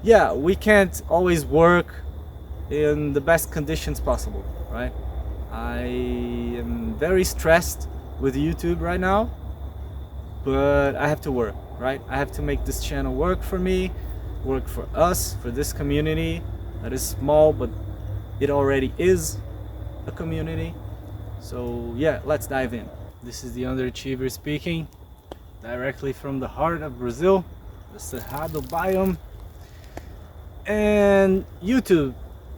yeah, we can't always work in the best conditions possible, right? I am very stressed with YouTube right now, but I have to work, right? I have to make this channel work for me, work for us, for this community that is small, but it already is a community. So yeah, let's dive in. This is the underachiever speaking, directly from the heart of Brazil, the Cerrado biome. And YouTube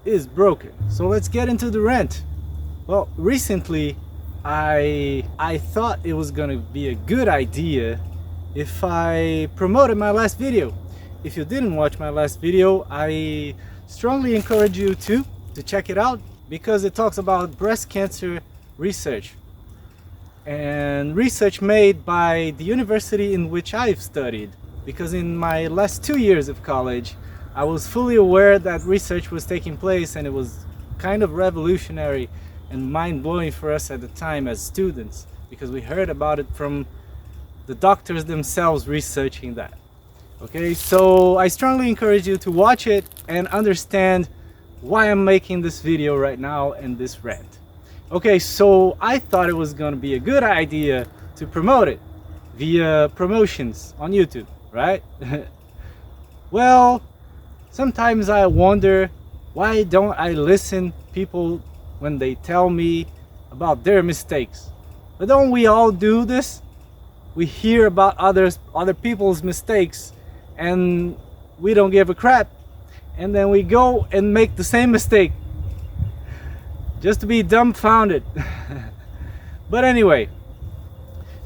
is broken. So let's get into the rant. Well, recently I thought it was gonna be a good idea if I promoted my last video. If you didn't watch my last video, I strongly encourage you to check it out, because it talks about breast cancer research and research made by the university in which I've studied. Because in my last 2 years of college, I was fully aware that research was taking place, and it was kind of revolutionary and mind-blowing for us at the time as students, because we heard about it from the doctors themselves researching that. Okay, so I strongly encourage you to watch it and understand why I'm making this video right now and this rant. Okay, so I thought it was gonna be a good idea to promote it via promotions on YouTube, right? Well, sometimes I wonder, why don't I listen people when they tell me about their mistakes? But don't we all do this? We hear about other people's mistakes and we don't give a crap, and then we go and make the same mistake just to be dumbfounded. But anyway,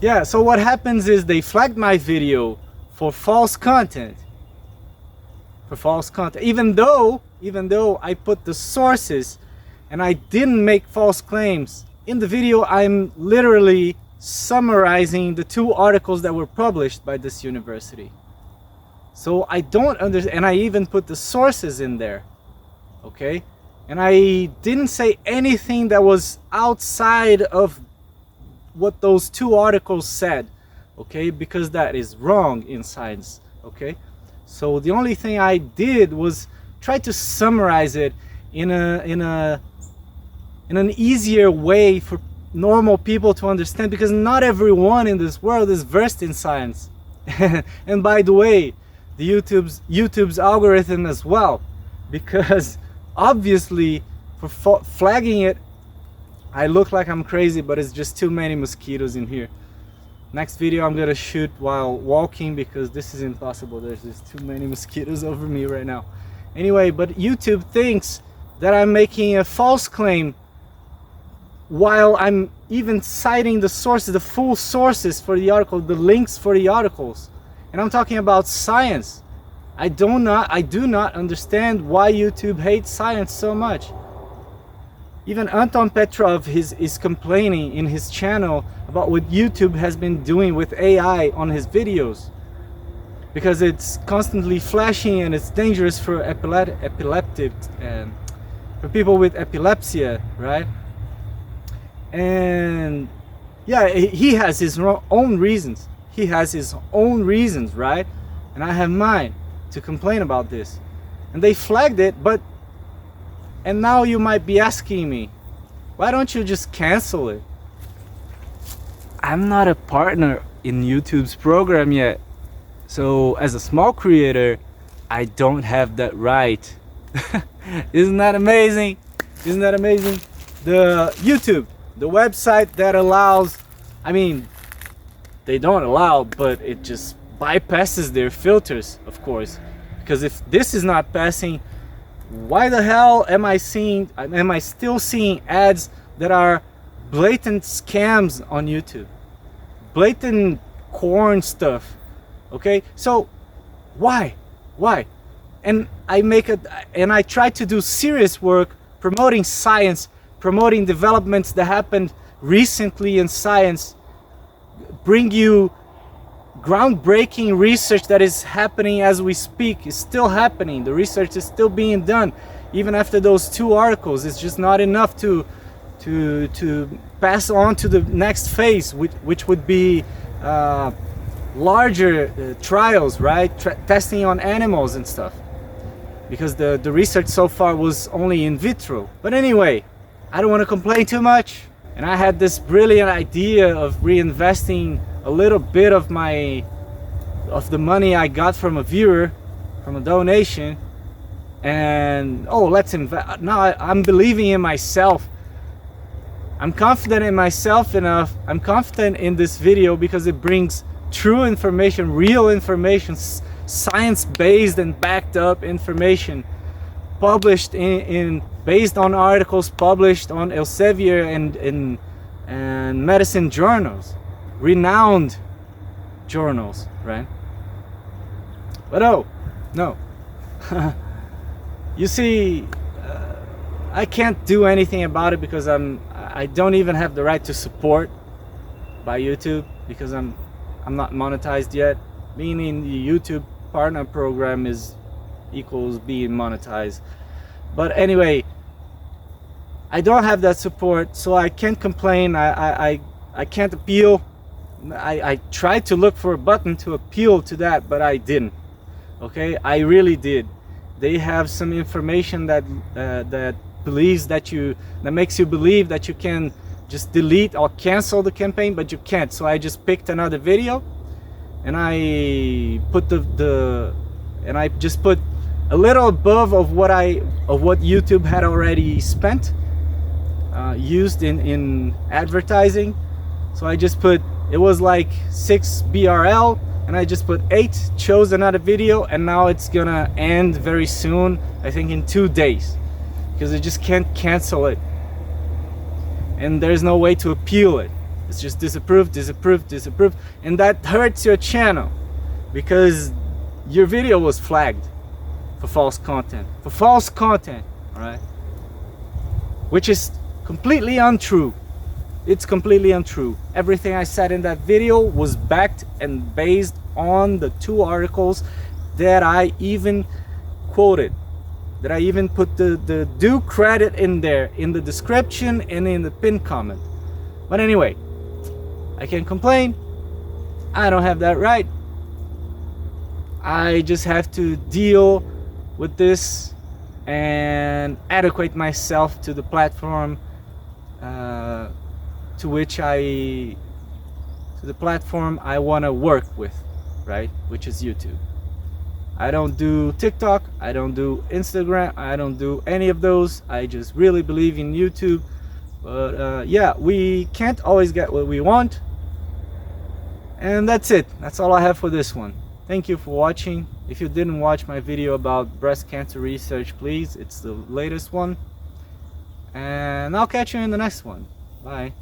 yeah, so what happens is they flagged my video for false content. Even though I put the sources and I didn't make false claims. In the video, I'm literally summarizing the 2 articles that were published by this university. So I don't understand, and I even put the sources in there, okay? And I didn't say anything that was outside of what those 2 articles said, okay? Because that is wrong in science, okay? So the only thing I did was try to summarize it in an easier way for normal people to understand, because not everyone in this world is versed in science. And by the way, the YouTube's algorithm as well, because obviously for flagging it, I look like I'm crazy, but it's just too many mosquitoes in here. Next video I'm gonna shoot while walking, because this is impossible. There's just too many mosquitoes over me right now. Anyway, but YouTube thinks that I'm making a false claim while I'm even citing the sources, the full sources for the article, the links for the articles. And I'm talking about science. I do not understand why YouTube hates science so much. Even Anton Petrov is complaining in his channel about what YouTube has been doing with AI on his videos, because it's constantly flashing and it's dangerous for epileptic and for people with epilepsy, right? And yeah, he has his own reasons. He has his own reasons, right? And I have mine to complain about this. And they flagged it, and now you might be asking me, why don't you just cancel it? I'm not a partner in YouTube's program yet. So as a small creator, I don't have that right. Isn't that amazing? Isn't that amazing? The YouTube, the website that allows, I mean, they don't allow, but it just bypasses their filters, of course. Because if this is not passing, why the hell am I still seeing ads that are blatant scams on YouTube? Blatant corn stuff. Okay? So why? And I try to do serious work promoting science, promoting developments that happened recently in science, bring you groundbreaking research that is happening as we speak. Is still happening. The research is still being done even after those 2 articles. It's just not enough to pass on to the next phase, which would be larger trials, right? Testing on animals and stuff. because the research so far was only in vitro. But anyway, I don't want to complain too much, and I had this brilliant idea of reinvesting a little bit of the money I got from a viewer, from a donation, and let's invest. Now I'm believing in myself. I'm confident in myself enough. I'm confident in this video because it brings true information, real information, science-based and backed up information, published based on articles published on Elsevier and medicine journals, renowned journals, right? But no. You see, I can't do anything about it because I don't even have the right to support by YouTube because I'm not monetized yet. Meaning the YouTube partner program equals being monetized. But anyway, I don't have that support, so I can't complain. I can't appeal. I tried to look for a button to appeal to that, but I didn't. Okay, I really did. They have some information that makes you believe that you can just delete or cancel the campaign, but you can't. So I just picked another video, and I put and I just put a little above of what YouTube had already spent, used in advertising. So I just put, it was like 6 BRL, and I just put 8, chose another video, and now it's gonna end very soon, I think in 2 days, because I just can't cancel it, and there's no way to appeal it. It's just disapprove, disapprove, disapprove, and that hurts your channel because your video was flagged for false content, all right, which is completely untrue. It's completely untrue. Everything I said in that video was backed and based on the 2 articles that I even quoted, that I even put the due credit in there, in the description and in the pinned comment. But anyway, I can't complain. I don't have that right. I just have to deal with this and adequate myself to the platform to the platform I want to work with, right? Which is YouTube. I don't do TikTok, I don't do Instagram, I don't do any of those. I just really believe in YouTube. But yeah, we can't always get what we want. And that's it. That's all I have for this one. Thank you for watching. If you didn't watch my video about breast cancer research, please, it's the latest one. And I'll catch you in the next one. Bye.